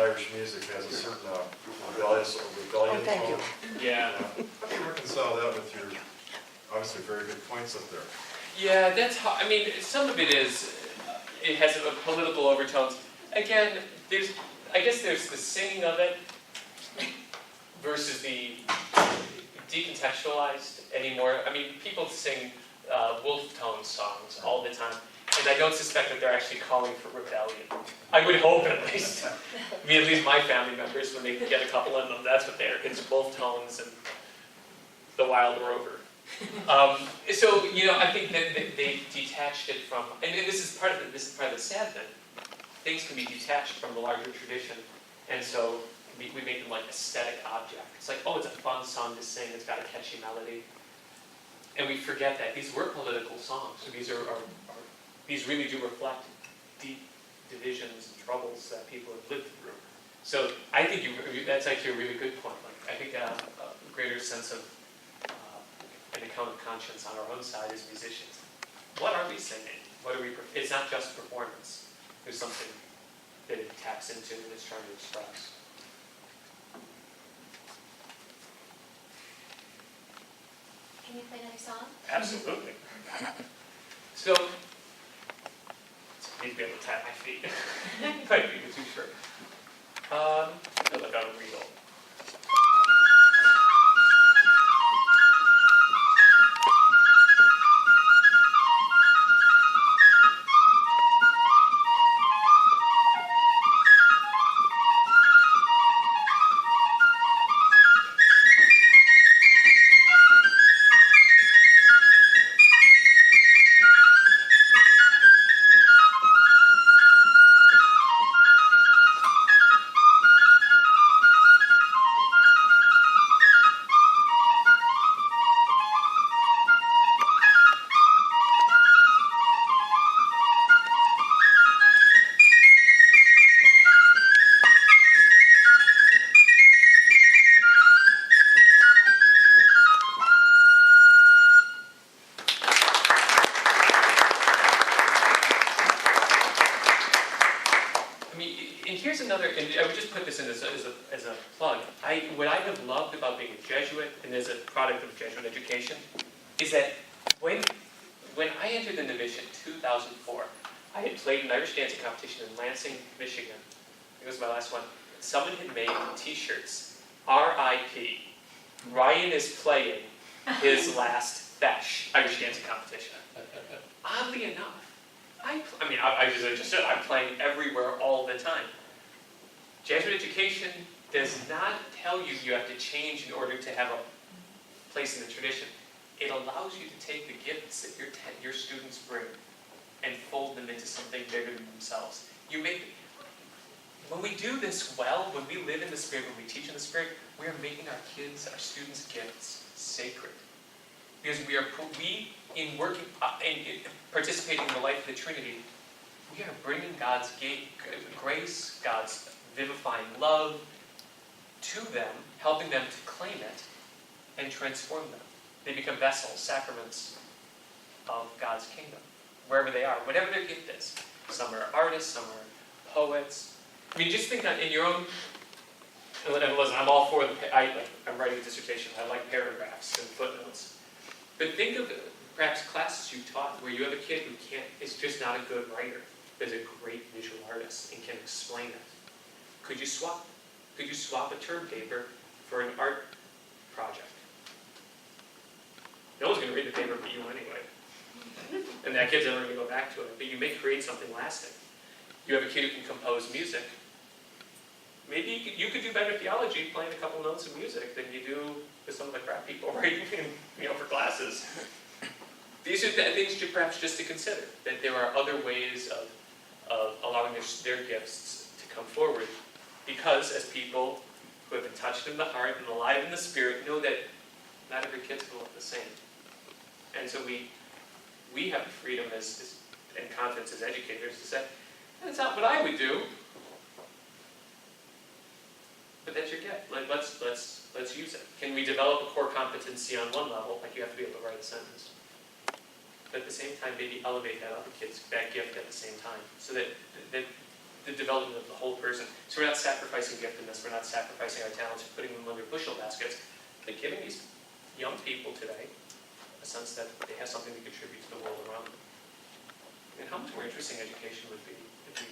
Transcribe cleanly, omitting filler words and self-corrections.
Irish music has a certain rebellion thank you. tone. Yeah. How do you reconcile that with your obviously very good points up there? Yeah, that's hard. I mean, some of it is, it has a political overtones. Again, I guess there's the singing of it versus the decontextualized anymore. I mean, people sing wolf tone songs all the time, and I don't suspect that they're actually calling for rebellion. I would hope, at least. I mean, at least my family members, when they get a couple of them, that's what they're. It's wolf tones and the Wild Rover. So I think that they detached it from, and this is part of the sad thing. Things can be detached from the larger tradition, and so we make them like aesthetic objects. It's like, oh, it's a fun song to sing. It's got a catchy melody, and we forget that these were political songs. So these really do reflect deep divisions and troubles that people have lived through. So I think that's actually a really good point. Like I think a greater sense of an account of conscience on our own side as musicians. What are we singing? It's not just performance. There's something that it taps into and it's trying to express. Can you play another song? Absolutely. So, I need to be able to tap my feet. My feet are too short. I feel like I'm real. And I would just put this in as a plug. What I have loved about being a Jesuit and as a product of Jesuit education is that when I entered the novitiate in 2004, I had played an Irish dancing competition in Lansing, Michigan. It was my last one. Someone had made T-shirts. R.I.P. Ryan is playing his last Fesh Irish dancing competition. Oddly enough, I just said I'm playing everywhere all the time. Jesuit education does not tell you you have to change in order to have a place in the tradition. It allows you to take the gifts that your students bring and fold them into something bigger than themselves. When we do this well, when we live in the Spirit, when we teach in the Spirit, we are making our kids, our students' gifts sacred. Because in participating in the life of the Trinity, we are bringing God's grace, God's vivifying love to them, helping them to claim it and transform them. They become vessels, sacraments of God's kingdom, wherever they are, whatever their gift is. Some are artists, some are poets. I mean, just think in your own. And listen, I'm all for I'm writing a dissertation. I like paragraphs and footnotes. But think of perhaps classes you taught where you have a kid who is just not a good writer, is a great visual artist and can explain it. Could you swap a term paper for an art project? No one's going to read the paper but you anyway. And that kid's never going to go back to it. But you may create something lasting. You have a kid who can compose music. Maybe you could do better theology playing a couple notes of music than you do with some of the crap people writing for classes. These are things perhaps just to consider, that there are other ways of allowing their gifts to come forward. Because as people who have been touched in the heart and alive in the Spirit know that not every kid's going to look the same. And so we have the freedom and confidence as educators to say, that's not what I would do. But that's your gift. Let's use it. Can we develop a core competency on one level, like you have to be able to write a sentence? But at the same time, maybe elevate that gift at the same time, so that the development of the whole person. So we're not sacrificing giftedness, we're not sacrificing our talents, or putting them under bushel baskets, but giving these young people today a sense that they have something to contribute to the world around them. And how much more interesting education would be if we